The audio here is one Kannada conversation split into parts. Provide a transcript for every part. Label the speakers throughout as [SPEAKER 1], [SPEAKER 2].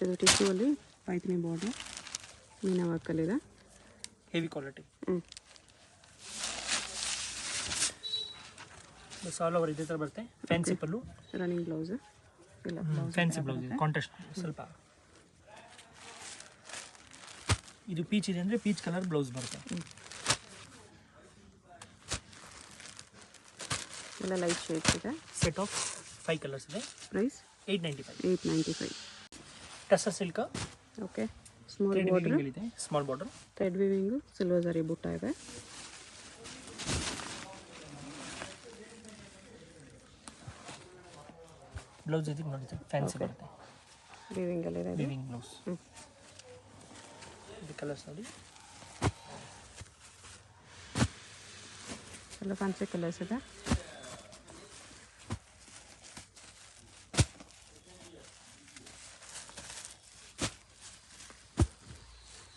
[SPEAKER 1] ಇದು ಟಿಶ್ಯೂ ಅಲ್ಲಿ ಪೈಥಿನಿ ಬಾರ್ಡರ್ ಮೀನಾ ವರ್ಕಲ್ಲಿದೆ.
[SPEAKER 2] Heavy quality. ಆಲ್ ಓವರ್ ಇದೇ ಥರ ಬರುತ್ತೆ. ಫ್ಯಾನ್ಸಿ ಪಲ್ಲು,
[SPEAKER 1] ರನ್ನಿಂಗ್ ಬ್ಲೌಸ್ ಇಲ್ಲ,
[SPEAKER 2] ಫ್ಯಾನ್ಸಿ ಬ್ಲೌಸ್ ಇದೆ. ಕಾಂಟ್ರಾಸ್ಟ್ ಸ್ವಲ್ಪ ಇದು ಪೀಚ್ ಇದೆ ಅಂದರೆ ಪೀಚ್ ಕಲರ್ ಬ್ಲೌಸ್ ಬರುತ್ತೆ.
[SPEAKER 1] ಎಲ್ಲ ಲೈಟ್ ಶೇಡ್ಸ್ ಇದೆ.
[SPEAKER 2] ಸೆಟ್ ಆಫ್ 5 ಕಲರ್ಸ್ ಇದೆ.
[SPEAKER 1] Price
[SPEAKER 2] 895.
[SPEAKER 1] 895.
[SPEAKER 2] Tussar silk.
[SPEAKER 1] Okay. Small border
[SPEAKER 2] ಇದೆ. Small border,
[SPEAKER 1] thread weaving, silver zari butta ಇದೆ.
[SPEAKER 2] ಬ್ಲೌಸ್ ಇದಕ್ಕೆ ನೋಡಿ ಫ್ಯಾನ್ಸಿ ಬರುತ್ತೆ.
[SPEAKER 1] ವೀವಿಂಗ್ ಅಲ್ಲಿ ಇದೆ.
[SPEAKER 2] Weaving blouse. ಇದು ಕಲರ್ಸ್ ನೋಡಿ.
[SPEAKER 1] ಎಲ್ಲ ಫ್ಯಾನ್ಸಿ ಕಲರ್ಸ್ ಇದೆ.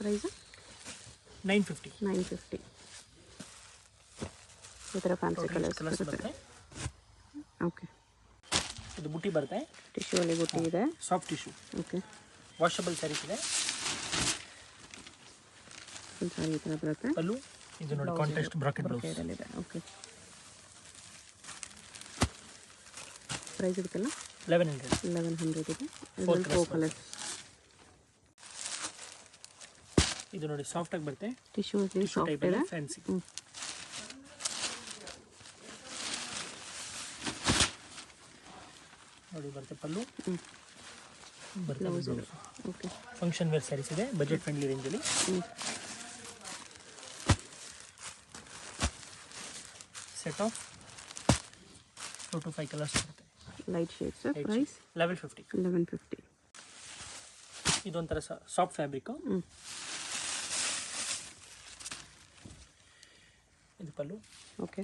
[SPEAKER 1] ಪ್ರೈಸ್ 950. ಈ ಥರ ಫ್ಯಾನ್ಸಿ ಕಲರ್ಸ್ ಬರುತ್ತೆ. ಓಕೆ.
[SPEAKER 2] ಇದು ಬುಟ್ಟಿ ಬರುತ್ತೆ.
[SPEAKER 1] ಟಿಶ್ಯೂ ಅಲ್ಲಿ ಬುಟ್ಟಿ ಇದೆ.
[SPEAKER 2] Soft tissue.
[SPEAKER 1] Okay.
[SPEAKER 2] Washable saris ಇದೆ.
[SPEAKER 1] ಫುಲ್ ಸ್ಯಾರಿ ಈ ಥರ ಬರುತ್ತೆ.
[SPEAKER 2] ಅಲ್ಲೂ ಇದು ನೋಡಿ ಕಾಂಟ್ರಾಸ್ಟ್ ಬ್ರಾಕೆಟ್ ಬ್ಲೌಸ್
[SPEAKER 1] ಇದೆ. ಓಕೆ. ಪ್ರೈಸ್ ಇದಕ್ಕೆಲ್ಲ 1100 ಇದೆ. ಇದರಲ್ಲಿ 4 ಕಲರ್ಸ್.
[SPEAKER 2] ಇದು ನೋಡಿ ಸಾಫ್ಟ್ ಆಗಿ ಬರುತ್ತೆ.
[SPEAKER 1] ಟಿಶ್ಯೂ ಸಾಫ್ಟ್ ಇದೆ.
[SPEAKER 2] ಫ್ಯಾನ್ಸಿ. ನೋಡಿ ಬರುತ್ತೆ ಪಲ್ಲು, ಬರುತ್ತೆ blouse.
[SPEAKER 1] Okay.
[SPEAKER 2] Function wear saris ಇದೆ. ಬಜೆಟ್ ಫ್ರೆಂಡ್ಲಿ ರೇಂಜಲ್ಲಿ. ಸೆಟ್ ಆಫ್ 4 to 5 ಕಲರ್ಸ್ ಬರುತ್ತೆ.
[SPEAKER 1] Light shades. ಪ್ರೈಸ್
[SPEAKER 2] 1150. ಇದೊಂಥರ ಸಾಫ್ಟ್ ಫ್ಯಾಬ್ರಿಕ್. ಇದು pallu.
[SPEAKER 1] Okay.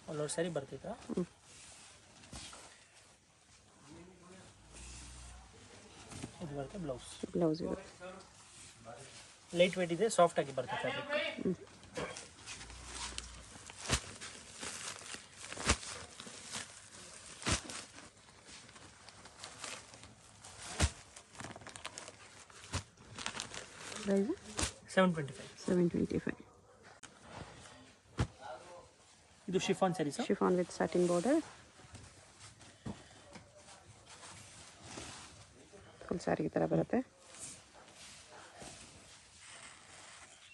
[SPEAKER 2] All over sari ಬರ್ತೈತಾ. ಇದು ಬರುತ್ತೆ ಬ್ಲೌಸ್
[SPEAKER 1] ಇದೆ.
[SPEAKER 2] ಲೈಟ್ ವೇಟ್ ಇದೆ, ಸಾಫ್ಟ್ ಆಗಿ ಬರುತ್ತೆ ಫ್ಯಾಬ್ರಿಕ್.
[SPEAKER 1] ಪ್ರೈಸ್
[SPEAKER 2] 725. ಇದು chiffon saris.
[SPEAKER 1] Chiffon with satin border. Full sari ಈ ಥರ ಬರುತ್ತೆ.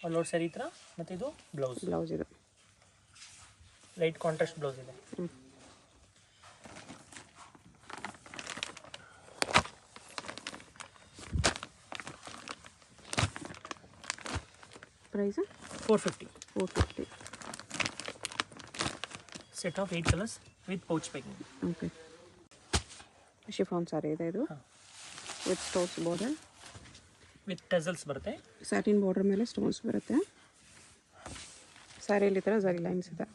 [SPEAKER 2] ಆಲ್ ಓವರ್ ಸ್ಯಾರಿ ಈ ಥರ. ಮತ್ತು ಇದು ಬ್ಲೌಸ್
[SPEAKER 1] ಇದೆ.
[SPEAKER 2] ಲೈಟ್ ಕಾಂಟ್ರಾಸ್ಟ್ ಬ್ಲೌಸ್ ಇದೆ.
[SPEAKER 1] Price
[SPEAKER 2] 450. Set of 8 colours with pouch packing.
[SPEAKER 1] Okay. Chiffon sari ಇದೆ ಇದು. With stones border,
[SPEAKER 2] with tassels ಬರುತ್ತೆ.
[SPEAKER 1] ಸ್ಯಾಟಿನ್ ಬಾರ್ಡರ್ ಮೇಲೆ ಸ್ಟೋನ್ಸ್ ಬರುತ್ತೆ. ಸ್ಯಾರಿಯಲ್ಲಿ ಈ ಥರ ಜರಿ ಲೈನ್ಸ್ ಇದೆ.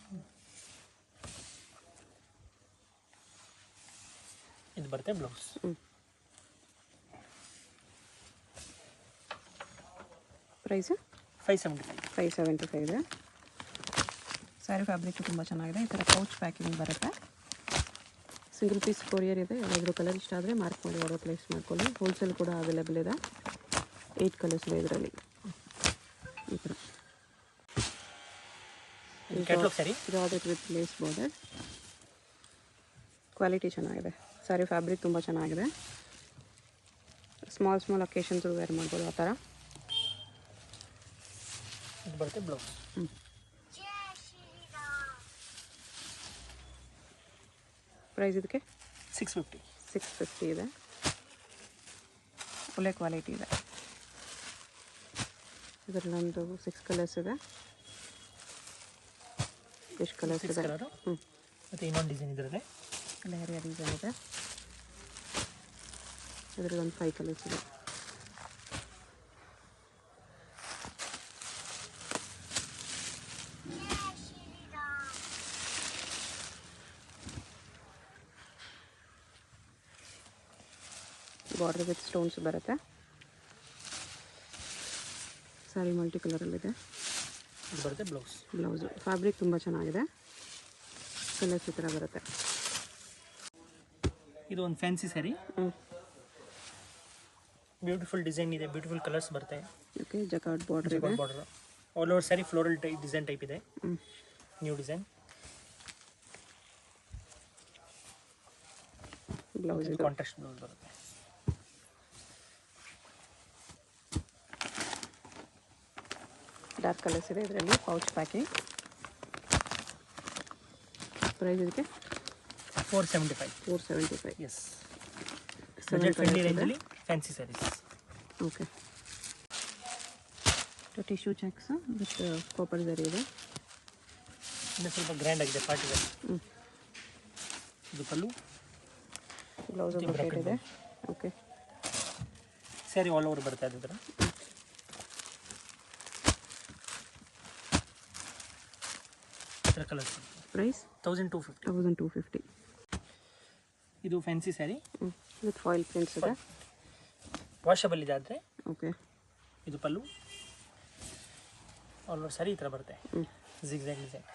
[SPEAKER 2] ಇದು ಬರುತ್ತೆ ಬ್ಲೌಸ್.
[SPEAKER 1] ಪ್ರೈಸ್ 575 ಇದೆ. ಸ್ಯಾರಿ ಫ್ಯಾಬ್ರಿಕ್ ತುಂಬ ಚೆನ್ನಾಗಿದೆ. ಈ ಥರ ಪೌಚ್ ಪ್ಯಾಕಿಂಗ್ ಬರುತ್ತೆ. ಸಿಂಗಲ್ ಪೀಸ್ ಕೊರಿಯರ್ ಇದೆ. ಯಾವ್ದಾದ್ರು ಕಲರ್ ಇಷ್ಟ ಆದರೆ ಮಾರ್ಕ್ ಮಾಡಿ ಆರ್ಡರ್ ಪ್ಲೇಸ್ ಮಾಡ್ಕೊಳ್ಳಿ. ಹೋಲ್ಸೇಲ್ ಕೂಡ ಅವೈಲೇಬಲ್ ಇದೆ. 8 ಕಲರ್ಸ್ ಇದೆ ಇದರಲ್ಲಿ. ಈ ಥರ georgette with lace border. Quality ಚೆನ್ನಾಗಿದೆ. ಸ್ಯಾರಿ ಫ್ಯಾಬ್ರಿಕ್ ತುಂಬ ಚೆನ್ನಾಗಿದೆ. ಸ್ಮಾಲ್ ಅಕೇಶನ್ಸ್ ವೇರ್ ಮಾಡ್ಬೋದು ಆ ಥರ.
[SPEAKER 2] ಇದು ಬರುತ್ತೆ ಬ್ಲೌಸ್.
[SPEAKER 1] ಪ್ರೈಸ್ ಇದಕ್ಕೆ
[SPEAKER 2] 650
[SPEAKER 1] ಇದೆ. ಒಳ್ಳೆ ಕ್ವಾಲಿಟಿ ಇದೆ. ಇದರಲ್ಲಿ ಒಂದು 6 ಕಲರ್ಸ್ ಇದೆ. ಎಷ್ಟು ಕಲರ್ಸ್ ಇದೆ?
[SPEAKER 2] ಮತ್ತು ಇನ್ನೊಂದು ಡಿಸೈನ್ ಇದರಲ್ಲಿ
[SPEAKER 1] ಲೆಹರಿಯ ಡಿಸೈನ್ ಇದೆ. ಇದರಲ್ಲಿ ಒಂದು 5 ಕಲರ್ಸ್ ಇದೆ. ಬಾರ್ಡರ್ ವಿತ್ ಸ್ಟೋನ್ಸ್ ಬರುತ್ತೆ. ಸ್ಯಾರಿ ಮಲ್ಟಿ ಕಲರಲ್ಲಿದೆ.
[SPEAKER 2] ಇದು ಬರುತ್ತೆ
[SPEAKER 1] ಬ್ಲೌಸು. ಫ್ಯಾಬ್ರಿಕ್ ತುಂಬ ಚೆನ್ನಾಗಿದೆ. ಕಲರ್ಸ್ ಈ ಥರ ಬರುತ್ತೆ.
[SPEAKER 2] ಇದು ಒಂದು ಫ್ಯಾನ್ಸಿ ಸ್ಯಾರಿ. ಬ್ಯೂಟಿಫುಲ್ ಡಿಸೈನ್ ಇದೆ, ಬ್ಯೂಟಿಫುಲ್ ಕಲರ್ಸ್ ಬರುತ್ತೆ.
[SPEAKER 1] ಓಕೆ, ಜಕಾರ್ಡ್ ಬಾರ್ಡರ್ ಇದೆ.
[SPEAKER 2] Border all over sari floral design type ಇದೆ. New design.
[SPEAKER 1] ಬ್ಲೌಸ್ ಇದು
[SPEAKER 2] ಕಾಂಟ್ರಾಸ್ಟ್ ಬ್ಲೌಸ್ ಬರುತ್ತೆ.
[SPEAKER 1] ಡಾರ್ಕ್ ಕಲರ್ಸ್ ಇದೆ ಇದರಲ್ಲಿ. Pouch packing. ಪ್ರೈಸ್ ಇದಕ್ಕೆ
[SPEAKER 2] 475.
[SPEAKER 1] 475.
[SPEAKER 2] ಎಸ್, ಬಜೆಟ್ ಫ್ರೆಂಡ್ಲಿ ರೇಂಜಲ್ಲಿ fancy saris.
[SPEAKER 1] Okay, tissue checks with copper zari ಇದೆ.
[SPEAKER 2] ಇನ್ನು ಸ್ವಲ್ಪ ಗ್ರ್ಯಾಂಡ್ ಆಗಿದೆ ಪಾರ್ಟಿ ವೇರ್. ಇದು ಪಲ್ಲು,
[SPEAKER 1] ಬ್ಲೌಸ್ ಬ್ರೊಕೆಟ್ ಇದೆ. ಓಕೆ,
[SPEAKER 2] ಸ್ಯಾರಿ ಆಲ್ ಓವರ್ ಬರುತ್ತೆ ಅದ್ರ ಥರ. ಇದರ ಕಲರ್ಸ್.
[SPEAKER 1] ಪ್ರೈಸ್
[SPEAKER 2] 1250.
[SPEAKER 1] 1250.
[SPEAKER 2] ಇದು fancy sari
[SPEAKER 1] with foil prints ಇದೆ.
[SPEAKER 2] ವಾಷಬಲ್ ಇದೆ ಆದರೆ.
[SPEAKER 1] ಓಕೆ,
[SPEAKER 2] ಇದು ಪಲ್ಲು, ಆಲ್ ಓವರ್ ಸ್ಯಾರಿ ಈ ಥರ ಬರುತ್ತೆ. Zigzag design.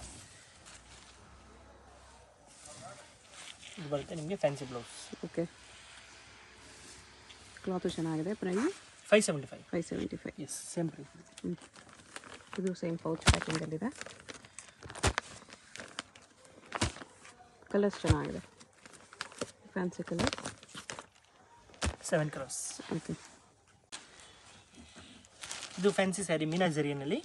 [SPEAKER 2] ಇದು ಬರುತ್ತೆ ನಿಮಗೆ ಫ್ಯಾನ್ಸಿ ಬ್ಲೌಸ್.
[SPEAKER 1] ಓಕೆ, ಕ್ಲಾತು ಚೆನ್ನಾಗಿದೆ. ಪ್ರೈಸ್
[SPEAKER 2] 575.
[SPEAKER 1] 575.
[SPEAKER 2] Yes, same price.
[SPEAKER 1] ಇದು ಸೇಮ್ ಪೌಚ್ ಪ್ಯಾಕಿಂಗಲ್ಲಿದೆ. ಕಲರ್ಸ್ ಚೆನ್ನಾಗಿದೆ. Fancy colour
[SPEAKER 2] 7 colours.
[SPEAKER 1] ಓಕೆ,
[SPEAKER 2] ಇದು ಫ್ಯಾನ್ಸಿ ಸ್ಯಾರಿ ಮೀನಾ ಜರಿಯಲ್ಲಿ.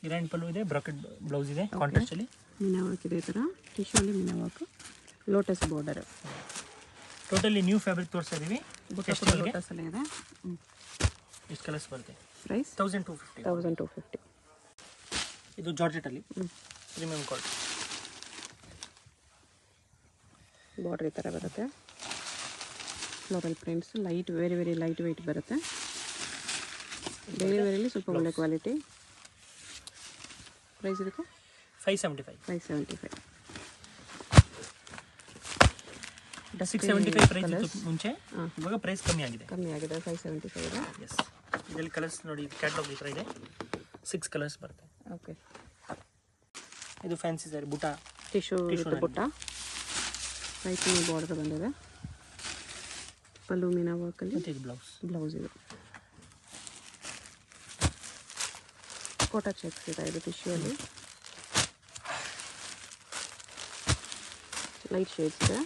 [SPEAKER 2] ಗ್ರ್ಯಾಂಡ್ ಪಲ್ಲು ಇದೆ, ಬ್ರಾಕೆಟ್ ಬ್ಲೌಸ್ ಇದೆ ಕಾಂಟ್ರಾಸ್ಟಲ್ಲಿ.
[SPEAKER 1] ಮೀನಾ ವರ್ಕ್ ಇದೆ ಈ ಥರ. ಟಿಶ್ಯೂಲಿ meena work, lotus border.
[SPEAKER 2] Totally new fabric ತೋರಿಸ್ತಾ ಇದೀವಿ.
[SPEAKER 1] ಲೋಟಸಲ್ಲೇ ಇದೆ.
[SPEAKER 2] ಎಷ್ಟು ಕಲರ್ಸ್ ಬರುತ್ತೆ.
[SPEAKER 1] ಪ್ರೈಸ್
[SPEAKER 2] 1250.
[SPEAKER 1] 1250.
[SPEAKER 2] ಇದು ಜಾರ್ಜೆಟಲ್ಲಿ ಪ್ರೀಮಿಯಂ ಕ್ವಾಲಿಟಿ.
[SPEAKER 1] ಬಾರ್ಡರ್ ಈ ಥರ ಬರುತ್ತೆ. Floral prints, light, very very light weight ಬರುತ್ತೆ. ಡೈಲಿ ವೇರಲ್ಲಿ ಸ್ವಲ್ಪ ಒಳ್ಳೆ ಕ್ವಾಲಿಟಿ. ಪ್ರೈಸ್ ಇದಕ್ಕೆ
[SPEAKER 2] 575.
[SPEAKER 1] 575.
[SPEAKER 2] 675 ಪ್ರೈಸ್ ಇತ್ತು ಮುಂಚೆ, ಇವಾಗ ಪ್ರೈಸ್ ಕಮ್ಮಿ ಆಗಿದೆ.
[SPEAKER 1] 575 ಇದೆ.
[SPEAKER 2] ಎಸ್, ಇದರಲ್ಲಿ ಕಲರ್ಸ್ ನೋಡಿ, ಕ್ಯಾಟ್ಲಾಗ್ ಈ ಥರ ಇದೆ. 6 ಕಲರ್ಸ್ ಬರುತ್ತೆ.
[SPEAKER 1] ಓಕೆ,
[SPEAKER 2] ಇದು ಫ್ಯಾನ್ಸಿ ಸ್ಯಾರಿ ಬುಟ್ಟ
[SPEAKER 1] ಟಿಶ್ಯೂ ಬುಟ್ಟ. ಪೈಪಿಂಗ್ ಬಾರ್ಡರ್ ಬಂದಿದೆ. ಪಲ್ಲು ಮೀನಾ ವರ್ಕಲ್ಲಿ.
[SPEAKER 2] ಮತ್ತು ಇದು
[SPEAKER 1] ಬ್ಲೌಸ್ ಇದು. ಕೋಟಾ ಚೆಕ್ಸ್ ಇದೆ ಇದು ಟಿಶ್ಯೂಯಲ್ಲಿ. ಲೈಟ್ ಶೇಡ್ಸ್ ಇದೆ.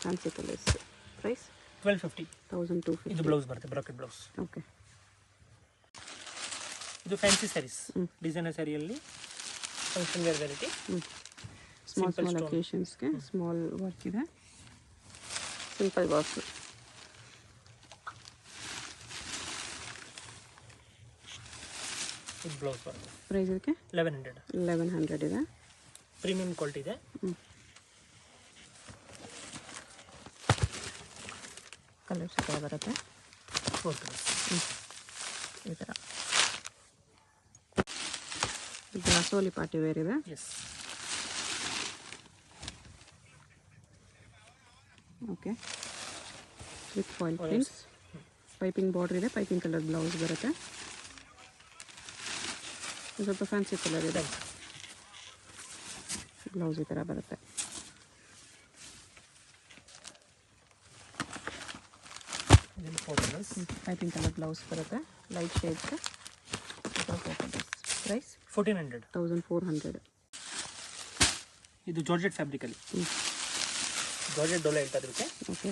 [SPEAKER 1] Fancy colours. ಪ್ರೈಸ್
[SPEAKER 2] 1250.
[SPEAKER 1] 1250.
[SPEAKER 2] ಇದು ಬ್ಲೌಸ್ ಬರುತ್ತೆ, ಬ್ರಾಕೆಟ್ ಬ್ಲೌಸ್.
[SPEAKER 1] ಓಕೆ,
[SPEAKER 2] ಇದು ಫ್ಯಾನ್ಸಿ ಸ್ಯಾರೀಸ್ ಡಿಸೈನರ್ ಸ್ಯಾರಿಯಲ್ಲಿ ಫಂಕ್ಷನ್ ವೇರ್ ವೆರೈಟಿ.
[SPEAKER 1] ಸ್ಮಾಲ್ ಅಕೇಶನ್ಸ್ಗೆ ಸ್ಮಾಲ್ ವರ್ಕ್ ಇದೆ. Simple work.
[SPEAKER 2] ಇದು ಬ್ಲೌಸ್ ಬರುತ್ತೆ.
[SPEAKER 1] ಪ್ರೈಸ್ ಇದಕ್ಕೆ
[SPEAKER 2] 1100.
[SPEAKER 1] 1100 ಇದೆ.
[SPEAKER 2] ಪ್ರೀಮಿಯಂ ಕ್ವಾಲಿಟಿ ಇದೆ.
[SPEAKER 1] ಕಲರ್ಸ್ ಈ ಥರ ಬರುತ್ತೆ.
[SPEAKER 2] 4 ಕಲರ್ಸ್
[SPEAKER 1] ಈ ಥರ. ಇದು ರಸೋಲಿ ಪಾರ್ಟಿ ವೇರ್ ಇದೆ.
[SPEAKER 2] Yes.
[SPEAKER 1] Okay, with foil prints. Piping border ಇದೆ. ಪೈಪಿಂಗ್ ಕಲರ್ ಬ್ಲೌಸ್ ಬರುತ್ತೆ. ಸ್ವಲ್ಪ ಫ್ಯಾನ್ಸಿ ಕಲರ್ ಇದೆ. ಬ್ಲೌಸ್ ಈ ಥರ ಬರುತ್ತೆ. ಪೈಪಿಂಗ್ ಕಲರ್ ಬ್ಲೌಸ್ ಬರುತ್ತೆ. Light shades. ಪ್ರೈಸ್
[SPEAKER 2] 1400.
[SPEAKER 1] 1400.
[SPEAKER 2] ಇದು ಜಾರ್ಜೆಟ್ ಫ್ಯಾಬ್ರಿಕಲ್ಲಿ. ಜಾರ್ಜೆಟ್ ಡೋಲೆ ಹೇಳ್ತಾ ಇರುತ್ತೆ.
[SPEAKER 1] Okay,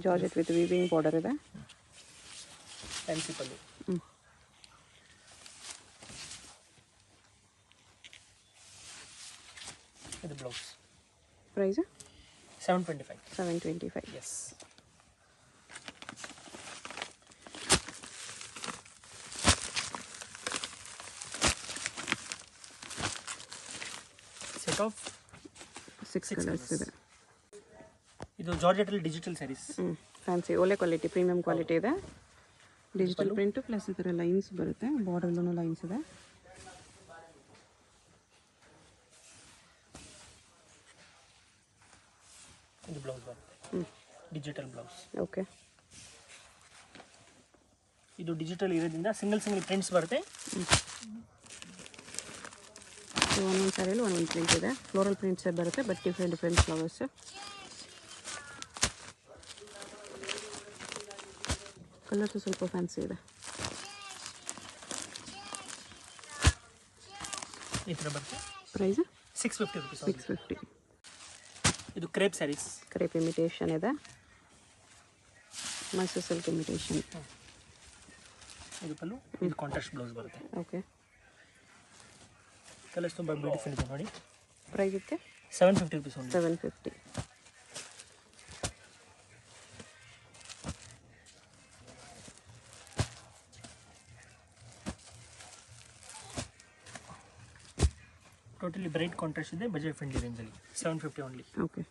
[SPEAKER 1] georgette with weaving border ಇದೆ.
[SPEAKER 2] ಫ್ಯಾನ್ಸಿ ಪಲ್ಲು. ಇದು blouse.
[SPEAKER 1] Price
[SPEAKER 2] 725.
[SPEAKER 1] 725.
[SPEAKER 2] Yes. Set of
[SPEAKER 1] 6 colours ಇದೆ.
[SPEAKER 2] ಇದು ಜಾರ್ಜೆಟಲ್ಲಿ ಡಿಜಿಟಲ್ ಸ್ಯಾರೀಸ್.
[SPEAKER 1] ಫ್ಯಾನ್ಸಿ ಒಳ್ಳೆ ಕ್ವಾಲಿಟಿ, ಪ್ರೀಮಿಯಂ ಕ್ವಾಲಿಟಿ ಇದೆ. ಡಿಜಿಟಲ್ ಪ್ರಿಂಟು ಪ್ಲಸ್ ಈ ಥರ ಲೈನ್ಸ್ ಬರುತ್ತೆ. ಬಾರ್ಡರ್ಲೂ ಲೈನ್ಸ್ ಇದೆ.
[SPEAKER 2] ಇದು ಬ್ಲೌಸ್ ಬರುತ್ತೆ, ಡಿಜಿಟಲ್ ಬ್ಲೌಸ್.
[SPEAKER 1] ಓಕೆ,
[SPEAKER 2] ಇದು ಡಿಜಿಟಲ್ ಇರೋದ್ರಿಂದ ಸಿಂಗಲ್ ಪ್ರಿಂಟ್ಸ್ ಬರುತ್ತೆ.
[SPEAKER 1] ಒಂದೊಂದು ಸ್ಯಾರಿಯಲ್ಲಿ ಒಂದೊಂದು ಪ್ರಿಂಟ್ ಇದೆ. ಫ್ಲೋರಲ್ ಪ್ರಿಂಟ್ಸೇ ಬರುತ್ತೆ, ಬಟ್ ಡಿಫ್ರೆಂಟ್ ಫ್ಲವರ್ಸ್. ಕಲರ್ಸು ಸ್ವಲ್ಪ ಫ್ಯಾನ್ಸಿ ಇದೆ.
[SPEAKER 2] ಈ ಥರ ಬರುತ್ತೆ.
[SPEAKER 1] Price
[SPEAKER 2] 650 rupees.
[SPEAKER 1] 650.
[SPEAKER 2] ಇದು ಕ್ರೇಪ್ ಸ್ಯಾರೀಸ್.
[SPEAKER 1] ಕ್ರೇಪ್ ಇಮಿಟೇಷನ್ ಇದೆ, ಮೈಸೂರು ಸಿಲ್ಕ್ ಇಮಿಟೇಷನ್.
[SPEAKER 2] ಇದು ಪಲ್ಲು, ಇದು ಕಾಂಟ್ರಾಸ್ಟ್ ಬ್ಲೌಸ್ ಬರುತ್ತೆ.
[SPEAKER 1] ಓಕೆ.
[SPEAKER 2] ಕಲರ್ಸ್ ತುಂಬ ಬ್ಯೂಟಿಫುಲ್ ಇದೆ ನೋಡಿ.
[SPEAKER 1] ಪ್ರೈಸ್ ಇದಕ್ಕೆ
[SPEAKER 2] 750 rupees.
[SPEAKER 1] 750.
[SPEAKER 2] ಟೋಟಲಿ ಬ್ರೈಟ್ ಕಾಂಟ್ರಾಸ್ಟ್ ಇದೆ, ಬಜೆಟ್ ಫ್ರೆಂಡ್ಲಿ ರೇಂಜಲ್ಲಿ 750 ಓನ್ಲಿ.
[SPEAKER 1] ಓಕೆ.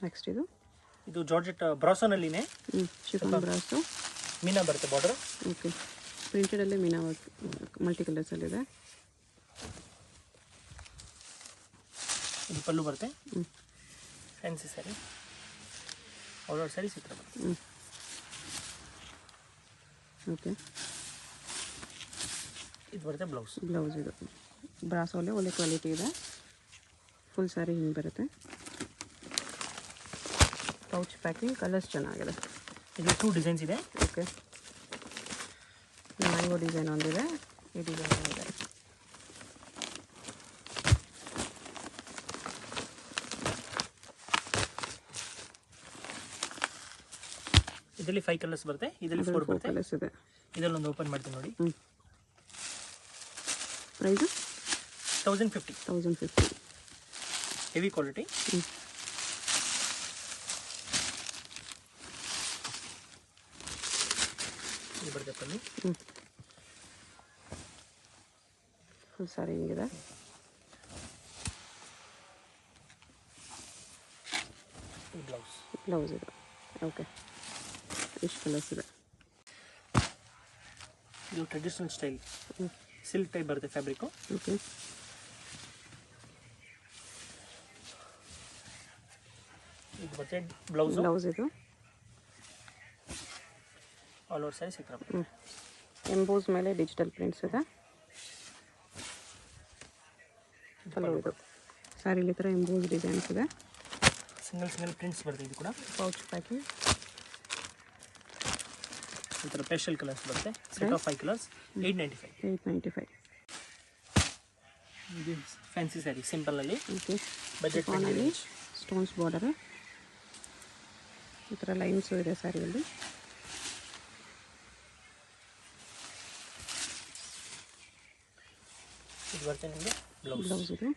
[SPEAKER 1] ನೆಕ್ಸ್ಟ್ ಇದು
[SPEAKER 2] ಜಾರ್ಜೆಟ್ ಬ್ರಾಸೋನಲ್ಲಿನೇ
[SPEAKER 1] ಶಿಫಾನ್ ಬ್ರಾಸೋ,
[SPEAKER 2] ಮೀನಾ ಬರುತ್ತೆ ಬಾರ್ಡರ್.
[SPEAKER 1] ಓಕೆ. ಪ್ರಿಂಟೆಡಲ್ಲೇ ಮೀನಾ ಮಲ್ಟಿ ಕಲರ್ಸಲ್ಲಿದೆ.
[SPEAKER 2] ಇದು ಪಲ್ಲು ಬರುತ್ತೆ. ಫ್ಯಾನ್ಸಿ ಸ್ಯಾರಿ, ಆರ್ಡರ್ ಸ್ಯಾರಿ ಸಿಗ್ತಾ ಬರುತ್ತೆ.
[SPEAKER 1] ಓಕೆ.
[SPEAKER 2] ಇದು ಬರುತ್ತೆ ಬ್ಲೌಸ್.
[SPEAKER 1] ಇದು ಬ್ರಾಸೋಲೆ ಒಳ್ಳೆ ಕ್ವಾಲಿಟಿ ಇದೆ. ಫುಲ್ ಸ್ಯಾರಿ ಹಿಂಗೆ ಬರುತ್ತೆ. ಪೌಚ್ ಪ್ಯಾಕಿಂಗ್, ಕಲರ್ಸ್ ಚೆನ್ನಾಗಿದೆ.
[SPEAKER 2] ಇದು 2 ಡಿಸೈನ್ಸ್ ಇದೆ.
[SPEAKER 1] ಓಕೆ. ಮ್ಯಾಂಗೋ ಡಿಸೈನ್ ಒಂದಿದೆ, ಈ ಡಿಸೈನ್ ಒಂದಿದೆ.
[SPEAKER 2] ಇದರಲ್ಲಿ 5 ಕಲರ್ಸ್ ಬರುತ್ತೆ, ಇದರಲ್ಲಿ 4 ಬರುತ್ತೆ.
[SPEAKER 1] ಕಲರ್ಸ್ ಇದೆ.
[SPEAKER 2] ಇದರಲ್ಲಿ ಒಂದು ಓಪನ್ ಮಾಡ್ತೀನಿ ನೋಡಿ.
[SPEAKER 1] ಪ್ರೈಸು
[SPEAKER 2] 1050.
[SPEAKER 1] 1050.
[SPEAKER 2] Heavy quality. ಇದು ಬರುತ್ತೆ ಪಲ್ಲು.
[SPEAKER 1] ಫುಲ್ ಸ್ಯಾರಿ ಹಿಂಗಿದೆ. ಬ್ಲೌಸ್ ಇದೆ. ಓಕೆ. ಇಷ್ಟು ಕಲರ್ಸ್ ಇದೆ.
[SPEAKER 2] ಇದು ಟ್ರೆಡಿಷನಲ್ ಸ್ಟೈಲ್ ಸಿಲ್ಕ್ ಟೈಪ್ ಬರುತ್ತೆ ಫ್ಯಾಬ್ರಿಕ್.
[SPEAKER 1] ಓಕೆ.
[SPEAKER 2] ಇದು ಬರುತ್ತೆ ಬ್ಲೌಸ್.
[SPEAKER 1] ಇದು
[SPEAKER 2] ಆಲ್ ಓವರ್ ಸ್ಯಾರಿ ಸಿಗ್ತಾ.
[SPEAKER 1] ಎಂಬೋಸ್ ಮೇಲೆ ಡಿಜಿಟಲ್ ಪ್ರಿಂಟ್ಸ್ ಇದೆ. ಇದು ಸ್ಯಾರಿಲಿ ಥರ ಎಂಬೋಸ್ ಡಿಸೈನ್ಸ್ ಇದೆ.
[SPEAKER 2] ಸಿಂಗಲ್ ಪ್ರಿಂಟ್ಸ್ ಬರುತ್ತೆ. ಇದು ಕೂಡ
[SPEAKER 1] ಪೌಚ್ ಪ್ಯಾಕಿಂಗ್.
[SPEAKER 2] ಈ ಥರ ಪೇಸ್ಟಲ್ ಕಲರ್ಸ್ ಬರುತ್ತೆ. Set of 5 colours 895. ಇದು ಫ್ಯಾನ್ಸಿ ಸ್ಯಾರಿ ಸಿಂಪಲಲ್ಲಿ.
[SPEAKER 1] ಓಕೆ.
[SPEAKER 2] ಬಜೆಟ್
[SPEAKER 1] ಸ್ಟೋನ್ಸ್ ಬಾರ್ಡರ್, ಈ ಥರ ಲೈನ್ಸು ಇದೆ ಸ್ಯಾರಿಯಲ್ಲಿ.
[SPEAKER 2] ಇದು ಬರುತ್ತೆ ನಿಮಗೆ
[SPEAKER 1] ಬ್ಲೌಸ್ ಇದೆ.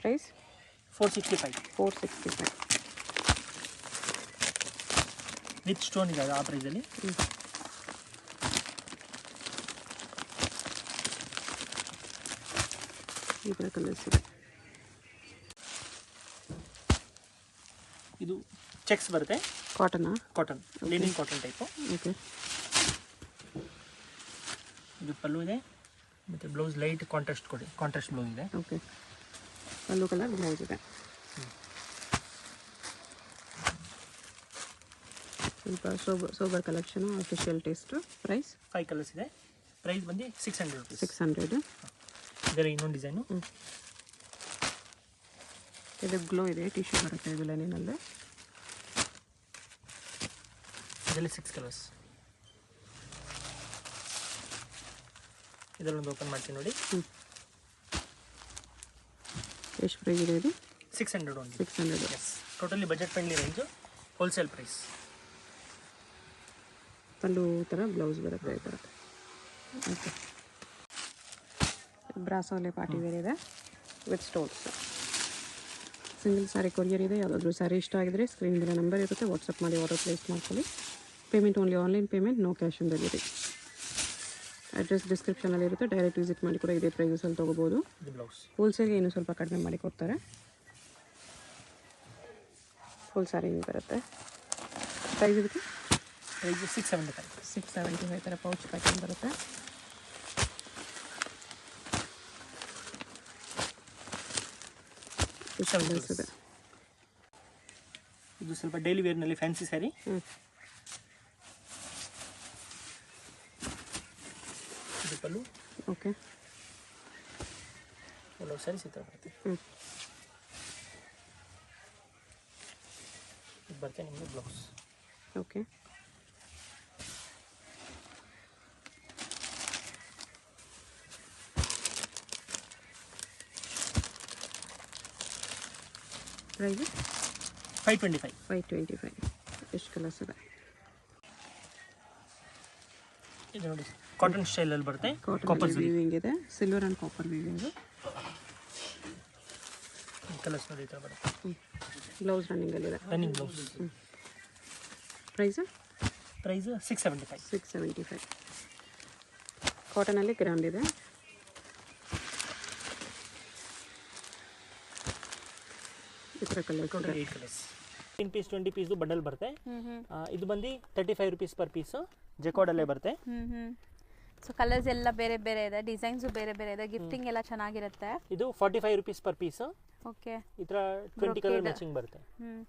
[SPEAKER 1] ಪ್ರೈಸ್
[SPEAKER 2] 465. ವಿತ್ ಸ್ಟೋನ್ ಇದೆ ಆ ಪ್ರೈಸಲ್ಲಿ.
[SPEAKER 1] ಈ ಥರ ಕಲರ್ಸ್ ಇದೆ.
[SPEAKER 2] ಇದು ಚೆಕ್ಸ್ ಬರುತ್ತೆ. Cotton linen cotton type.
[SPEAKER 1] Okay.
[SPEAKER 2] ಇದು ಪಲ್ಲು ಇದೆ ಮತ್ತು ಬ್ಲೌಸ್ ಲೈಟ್ ಕಾಂಟ್ರಾಸ್ಟ್ ಬ್ಲೌಸ್ ಇದೆ.
[SPEAKER 1] ಓಕೆ. ಪಲ್ಲು ಕಲರ್ ಬ್ಲೌಸ್ ಇದೆ. ಸ್ವಲ್ಪ sober collection, official taste. Price
[SPEAKER 2] 5 colours ಇದೆ. ಪ್ರೈಸ್ ಬಂದು 600 rupees.
[SPEAKER 1] 600.
[SPEAKER 2] ಇದರ ಇನ್ನೊಂದು ಡಿಸೈನು.
[SPEAKER 1] ಇದು ಗ್ಲೋ ಇದೆ, ಟಿಶ್ಯೂ ಬರುತ್ತೆ ಇದು ಲೈನಿನಲ್ಲಿ.
[SPEAKER 2] ಇದರಲ್ಲಿ 6 ಕಲರ್ಸ್. ಇದರಲ್ಲೊಂದು ಓಪನ್ ಮಾಡ್ತೀನಿ ನೋಡಿ.
[SPEAKER 1] ಎಷ್ಟು ಪ್ರೈಸ್ ಇದೆ ಇದು?
[SPEAKER 2] 600 only.
[SPEAKER 1] 600.
[SPEAKER 2] Yes. Totally budget friendly range, wholesale price.
[SPEAKER 1] Pallu ಥರ ಬ್ಲೌಸ್ ಬರುತ್ತೆ ಈ ಥರ. ಓಕೆ. ಬ್ರಾಸೋಲೆ ಪಾರ್ಟಿ ವೇರ್ ಇದೆ with stones. Single sari courier ಇದೆ. ಯಾವುದಾದ್ರೂ ಸ್ಯಾರಿ ಇಷ್ಟ ಆಗಿದ್ರೆ ಸ್ಕ್ರೀನ್ ಮೇಲೆ ನಂಬರ್ ಇರುತ್ತೆ, ವಾಟ್ಸಪ್ ಮಾಡಿ ಆರ್ಡರ್ ಪ್ಲೇಸ್ ಮಾಡ್ಕೊಳ್ಳಿ. Payment only online payment, no cash on delivery. Address ಡಿಸ್ಕ್ರಿಪ್ಷನಲ್ಲಿ ಇರುತ್ತೆ, ಡೈರೆಕ್ಟ್ ವಿಸಿಟ್ ಮಾಡಿ ಕೂಡ ಇದೇ ಪ್ರೈಸಲ್ಲಿ ತೊಗೋಬೋದು. ಹೋಲ್ಸೇಲ್ಗೆ ಇನ್ನೂ ಸ್ವಲ್ಪ ಕಡಿಮೆ ಮಾಡಿ ಕೊಡ್ತಾರೆ. ಫುಲ್ ಸ್ಯಾರಿ ಹಿಂಗೆ ಬರುತ್ತೆ. ಪ್ರೈಸ್ ಇದಕ್ಕೆ
[SPEAKER 2] ಪ್ರೈಸ್ 675.
[SPEAKER 1] 675 ಥರ ಪೌಚ್ ಪ್ಯಾಕಿಂಗ್ ಬರುತ್ತೆ. ಇದೆ.
[SPEAKER 2] ಇದು ಸ್ವಲ್ಪ ಡೈಲಿ ವೇರ್ನಲ್ಲಿ ಫ್ಯಾನ್ಸಿ ಸ್ಯಾರಿ. ಇದು ಪಲ್ಲು.
[SPEAKER 1] ಓಕೆ.
[SPEAKER 2] ಕೆಲವು ಸ್ಯಾರೀಸ್ ಈ ಥರ ಬರುತ್ತೆ. ಇದು ಬರುತ್ತೆ ನಿಮಗೆ ಬ್ಲೌಸ್.
[SPEAKER 1] ಓಕೆ. ಪ್ರೈಸ್
[SPEAKER 2] 525.
[SPEAKER 1] 525. ಎಷ್ಟು ಕಲರ್ಸ್ ಇದೆ?
[SPEAKER 2] ಇದು ನೋಡಿ ಕಾಟನ್ ಸ್ಟೈಲಲ್ಲಿ ಬರುತ್ತೆ.
[SPEAKER 1] ಕಾಪರ್ ವೀವಿಂಗ್ ಇದೆ, silver and copper weaving.
[SPEAKER 2] Colours ನೋಡಿ ಈ ಥರ ಬರುತ್ತೆ.
[SPEAKER 1] ಬ್ಲೌಸ್ ರನ್ನಿಂಗಲ್ಲಿದೆ.
[SPEAKER 2] Running blouse.
[SPEAKER 1] ಪ್ರೈಸು
[SPEAKER 2] 675.
[SPEAKER 1] 675. ಕಾಟನಲ್ಲಿ ಗ್ರ್ಯಾಂಡ್ ಇದೆ. ಈ ಥರ ಕಲರ್.
[SPEAKER 2] Total 8 colours. 10 ಪೀಸ್ 20 ಪೀಸ್ದು ಬಂಡಲ್ ಬರುತ್ತೆ. ಇದು ಬಂದು 35 rupees ಪರ್ ಪೀಸು. ಜೆಕಾರ್ಡಲ್ಲೇ ಬರುತ್ತೆ.
[SPEAKER 3] ಸೊ ಕಲರ್ಸ್ ಎಲ್ಲ ಬೇರೆ ಬೇರೆ ಇದೆ, ಡಿಸೈನ್ಸು ಬೇರೆ ಬೇರೆ ಇದೆ, ಗಿಫ್ಟಿಂಗ್ ಎಲ್ಲ ಚೆನ್ನಾಗಿರುತ್ತೆ.
[SPEAKER 2] ಇದು 45 rupees ಪರ್ ಪೀಸು.
[SPEAKER 3] ಓಕೆ.
[SPEAKER 2] ಈ ಥರ 20 ಕಲರ್ ಮ್ಯಾಚಿಂಗ್ ಬರುತ್ತೆ.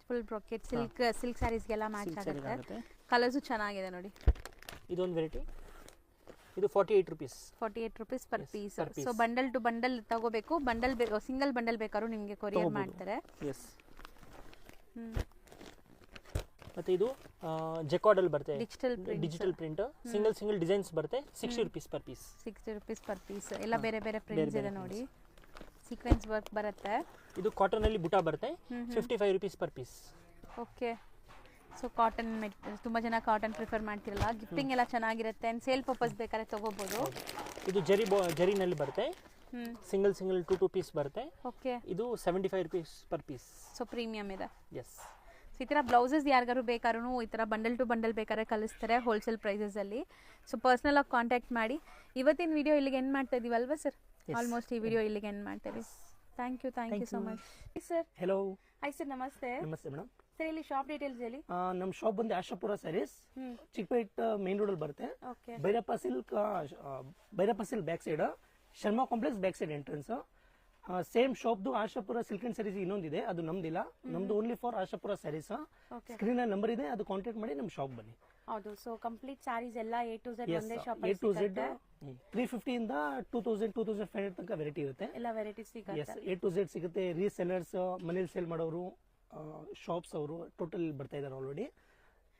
[SPEAKER 3] ಫುಲ್ ಬ್ರೊಕೆಟ್ ಸಿಲ್ಕ್ ಸ್ಯಾರೀಸ್ಗೆಲ್ಲ ಮ್ಯಾಚ್ ಆಗುತ್ತೆ. ಕಲರ್ಸು ಚೆನ್ನಾಗಿದೆ ನೋಡಿ.
[SPEAKER 2] ಇದೊಂದು ವೆರೈಟಿ. ಇದು 48 rupees.
[SPEAKER 3] 48 rupees per piece. So bundle two bundle ತಗೋಬೇಕು, ಬಂಡಲ್ ಸಿಂಗಲ್ ಬಂಡಲ್ ಬೇಕಾದ್ರೂ ನಿಮಗೆ ಕೊರಿಯರ್ ಮಾಡ್ತಾರೆ.
[SPEAKER 2] ಎಸ್. ಮತ್ತೆ ಇದು ಜೆಕಾರ್ಡಲ್ಲಿ ಬರುತ್ತೆ, ಡಿಜಿಟಲ್ ಪ್ರಿಂಟ್. ಸಿಂಗಲ್ ಡಿಸೈನ್ಸ್ ಬರುತ್ತೆ. 60 rupees per piece.
[SPEAKER 3] 60 rupees per piece. ಎಲ್ಲ ಬೇರೆ ಬೇರೆ ಪ್ರಿಂಟ್ಸ್ ಇದೆ ನೋಡಿ. ಸೀಕ್ವೆನ್ಸ್ ವರ್ಕ್ ಬರುತ್ತೆ.
[SPEAKER 2] ಇದು ಕಾಟನ್ ಅಲ್ಲಿ ಬುಟಾ ಬರುತ್ತೆ. 55 rupees per piece.
[SPEAKER 3] Okay. So cotton ತುಂಬ ಜನ ಕಾಟನ್ ಪ್ರಿಫರ್ ಮಾಡ್ತಿರಲ್ಲ, ಗಿಫ್ಟಿಂಗ್ ಎಲ್ಲ ಚೆನ್ನಾಗಿರುತ್ತೆ. ಆ್ಯಂಡ್ ಸೇಲ್ ಪರ್ಪಸ್ ಬೇಕಾದ್ರೆ ತೊಗೋಬೋದು.
[SPEAKER 2] ಇದು ಜರಿನಲ್ಲಿ ಬರುತ್ತೆ. ಸಿಂಗಲ್ 2 ಪೀಸ್ ಬರುತ್ತೆ.
[SPEAKER 3] ಓಕೆ.
[SPEAKER 2] ಇದು 75 rupees per piece.
[SPEAKER 3] So premium ಇದೆ.
[SPEAKER 2] ಎಸ್.
[SPEAKER 3] ಸೊ ಈ ಥರ ಬ್ಲೌಸಸ್ ಯಾರಿಗಾರು ಬೇಕಾದ್ರೂ ಈ ಥರ ಬಂಡಲ್ ಟು ಬಂಡಲ್ ಬೇಕಾದ್ರೆ ಕಳಿಸ್ತಾರೆ ಹೋಲ್ಸೇಲ್ ಪ್ರೈಸಸಲ್ಲಿ. ಸೊ ಪರ್ಸ್ನಲಾಗಿ ಕಾಂಟ್ಯಾಕ್ಟ್ ಮಾಡಿ. ಇವತ್ತಿನ ವಿಡಿಯೋ ಇಲ್ಲಿಗೆ ಎಂಡ್ ಮಾಡ್ತಾ ಇದೀವಲ್ವಾ ಸರ್? ಆಲ್ಮೋಸ್ಟ್ ಈ ವಿಡಿಯೋ ಇಲ್ಲಿಗೆ ಎಂಡ್ ಮಾಡ್ತೀವಿ. Thank you so much sir.
[SPEAKER 2] Hello.
[SPEAKER 3] Hi sir, ನಮಸ್ತೆ.
[SPEAKER 2] ನಮಸ್ತೆ ಮೇಡಮ್.
[SPEAKER 3] ಸರ್ ಇಲ್ಲಿ ಶಾಪ್ ಡೀಟೇಲ್ಸ್ ಹೇಳಿ.
[SPEAKER 2] ನಮ್ಮ ಶಾಪ್ ಬಂದು ಆಶಾಪುರ ಸ್ಯಾರೀಸ್, ಚಿಕ್ಕಪೇಟ್ ಮೇನ್ ರೋಡಲ್ಲಿ ಬರುತ್ತೆ.
[SPEAKER 3] Okay.
[SPEAKER 2] Bhairappa silk back side, Sharma complex back side entrance. Same ಶಾಪ್ದು ಆಶಾಪುರ ಸಿಲ್ಕ್ ಅಂಡ್ ಸ್ಯಾರೀಸ್ ಇನ್ನೊಂದಿದೆ, ಅದು ನಮ್ದಿಲ್ಲ. ನಮ್ದು only for Ashapura saris. Screen ಅಲ್ಲಿ ನಂಬರ್ ಇದೆ, ಅದು ಕಾಂಟ್ಯಾಕ್ಟ್ ಮಾಡಿ ನಮ್ಮ ಶಾಪ್ ಬನ್ನಿ.
[SPEAKER 3] ಹೌದು. ಸೊ ಕಂಪ್ಲೀಟ್ ಸ್ಯಾರೀಸ್ ಎಲ್ಲ A to Z ಒಂದೇ ಶಾಪ್
[SPEAKER 2] A to Z 350 ಇಂದ 2500 ತನಕ ವೆರೈಟಿ ಇರುತ್ತೆ.
[SPEAKER 3] ಎಲ್ಲ ವೆರೈಟೀಸ್ ಸಿಗುತ್ತೆ.
[SPEAKER 2] A to Z ಸಿಗುತ್ತೆ. ರೀಸೆಲ್ಲರ್ಸ್, ಮನೇಲಿ ಸೇಲ್ ಮಾಡೋರು, ಶಾಪ್ಸ್ ಅವರು ಟೋಟಲ್ ಬರ್ತಾ ಇದ್ದಾರೆ ಆಲ್ರೆಡಿ.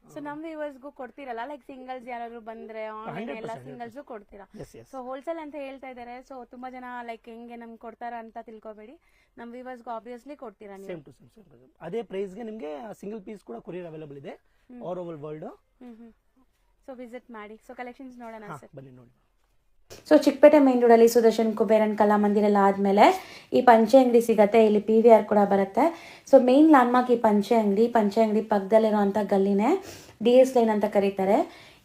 [SPEAKER 3] ಸೊ ನಮ್ಮ ವ್ಯೂವರ್ಸ್ಗೂ ಕೊಡ್ತೀರಲ್ಲ, ಲೈಕ್ ಸಿಂಗಲ್ಸ್ ಯಾರಾದ್ರು ಬಂದ್ರೆ ಆನ್ಲೈನ್ ಎಲ್ಲ ಸಿಂಗಲ್ಸ್ ಕೊಡ್ತೀರಾ? ಸೊ ಹೋಲ್ಸೇಲ್ ಅಂತ ಹೇಳ್ತಾ ಇದ್ದಾರೆ. ಸೊ ತುಂಬಾ ಜನ ಲೈಕ್ ಹೆಂಗೆ ನಮ್ಗೆ ಕೊಡ್ತಾರ ಅಂತ ತಿಳ್ಕೊಬೇಡಿ, ನಮ್ಮ ವ್ಯೂವರ್ಸ್ಗೂ ಆಬ್ವಿಯಸ್ಲಿ ಕೊಡ್ತೀರಾ ನೀವು.
[SPEAKER 2] ಸೇಮ್ ಟು ಸೇಮ್ ಅದೇ ಪ್ರೈಸ್ಗೆ ನಿಮಗೆ ಸಿಂಗಲ್ ಪೀಸ್ ಕೂಡ ಕೊರಿಯರ್ ಅವೈಲೇಬಲ್ ಇದೆ all over world.
[SPEAKER 3] So visit ಮಾಡಿ. ಸೊ ಕಲೆಕ್ಷನ್ಸ್ ನೋಡೋಣ ಸರ್,
[SPEAKER 2] ಬನ್ನಿ ನೋಡಿ.
[SPEAKER 4] ಸೊ ಚಿಕ್ಕಪೇಟೆ ಮೇನ್ ರೋಡಲ್ಲಿ ಸುದರ್ಶನ್ ಕುಬೇರನ್ ಕಲಾಮಂದಿರ ಎಲ್ಲ ಆದಮೇಲೆ ಈ ಪಂಚೆ ಅಂಗಡಿ ಸಿಗುತ್ತೆ. ಇಲ್ಲಿ PVR ಕೂಡ ಬರುತ್ತೆ. ಸೊ ಮೇನ್ ಲ್ಯಾಂಡ್ಮಾರ್ಕ್ ಈ ಪಂಚೆ ಅಂಗಡಿ ಪಕ್ಕದಲ್ಲಿರುವಂಥ ಗಲ್ಲಿನೇ DS ಲೈನ್ ಅಂತ ಕರೀತಾರೆ.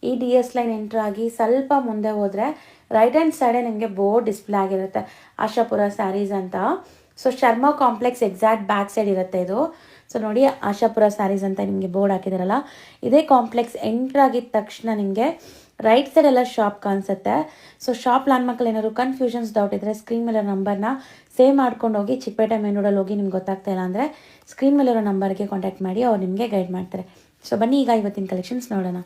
[SPEAKER 4] ಈ DS ಲೈನ್ ಎಂಟ್ರ್ ಆಗಿ ಸ್ವಲ್ಪ ಮುಂದೆ ಹೋದರೆ ರೈಟ್ ಹ್ಯಾಂಡ್ ಸೈಡೇ ನಿಮಗೆ ಬೋರ್ಡ್ ಡಿಸ್ಪ್ಲೇ ಆಗಿರುತ್ತೆ, ಆಶಾಪುರ ಸ್ಯಾರೀಸ್ ಅಂತ. So Sharma complex exact back side ಇರುತ್ತೆ ಇದು. ಸೊ ನೋಡಿ, ಆಶಾಪುರ ಸ್ಯಾರೀಸ್ ಅಂತ ನಿಮಗೆ ಬೋರ್ಡ್ ಹಾಕಿದಾರಲ್ಲ, ಇದೇ ಕಾಂಪ್ಲೆಕ್ಸ್ ಎಂಟ್ರ್ ಆಗಿದ ತಕ್ಷಣ ನಿಮಗೆ ರೈಟ್ ಸೈಡ್ ಎಲ್ಲ ಶಾಪ್ ಕಾಣಿಸುತ್ತೆ. ಸೊ ಶಾಪ್ ಲ್ಯಾಂಡ್ಮಾರ್ಕಲ್ಲಿ ಏನಾದ್ರು ಕನ್ಫ್ಯೂಷನ್ಸ್ ಡೌಟ್ ಇದ್ದರೆ ಸ್ಕ್ರೀನ್ ಮೇಲೆ ನಂಬರ್ನ ಸೇವ್ ಮಾಡ್ಕೊಂಡು ಹೋಗಿ. ಚಿಕ್ಕಪೇಟೆ ಮೇನ್ ರೋಡಲ್ಲಿ ಹೋಗಿ ನಿಮ್ಗೆ ಗೊತ್ತಾಗ್ತಾ ಇಲ್ಲ ಅಂದರೆ ಸ್ಕ್ರೀನ್ ಮೇಲಿರೋ ನಂಬರ್ಗೆ ಕಾಂಟ್ಯಾಕ್ಟ್ ಮಾಡಿ, ಅವ್ರು ನಿಮಗೆ ಗೈಡ್ ಮಾಡ್ತಾರೆ. ಸೊ ಬನ್ನಿ ಈಗ ಇವತ್ತಿನ ಕಲೆಕ್ಷನ್ಸ್ ನೋಡೋಣ.